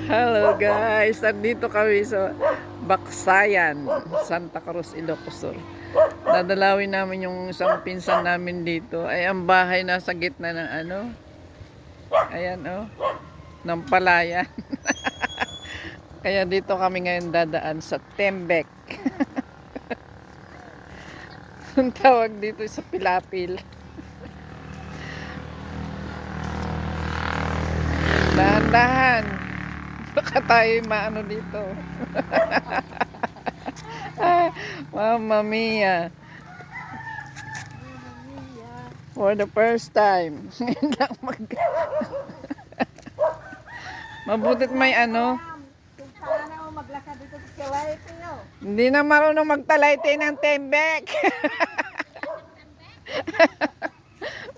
Hello guys, nandito kami sa Baksayan, Santa Cruz, Ilocos Sur. Dadalawin namin yung isang pinsan namin dito. Ay, ang bahay nasa gitna ng ano. Ayan oh, ng palayan. Kaya dito kami ngayon dadaan sa Tembek. Ang tawag dito sa Pilapil. Dahan-dahan. Baka tayo maano dito. Mamma mia. For the first time. Ngayon lang Mabutit may ano. Hindi na marunong magtalaytay ng tembek.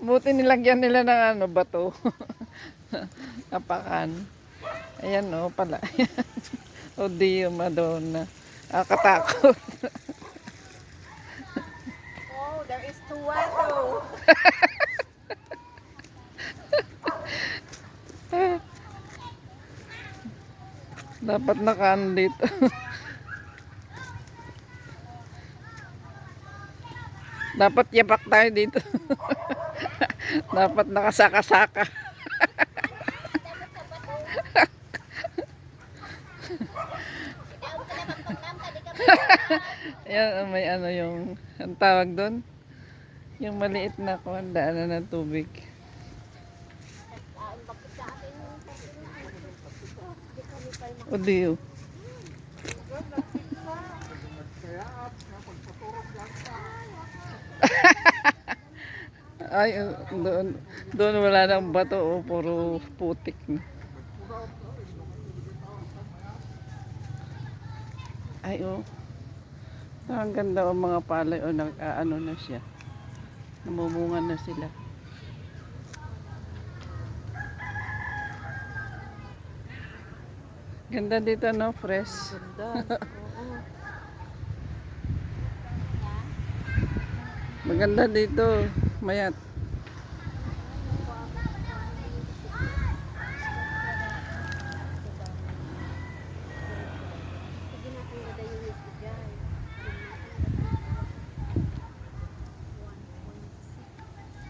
Buti nilagyan nila ng ano, bato. Apakan. Ayan o pala. O Dio Madonna. Katakot. Oh, there is two water. Dapat nakaan dito. Dapat yapak tayo dito. Dapat nakasaka-saka. Yan, may ano yung ang tawag doon, yung maliit na kuwan, daanan ng tubig. O diyo. Ay, doon wala nang bato, o puro putik na. Ay, oh. Ang ganda ang mga palay, o nag-ano na siya. Namumunga na sila. Ganda dito, no? Fresh. Ganda. Oo. Maganda dito. Mayat.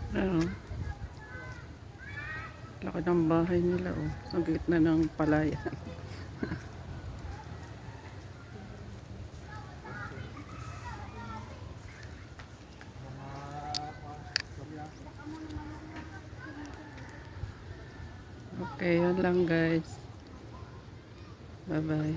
Ano? Laki ng bahay nila, oh. Ang gitna ng palayan. Okay, yun lang guys. Bye bye.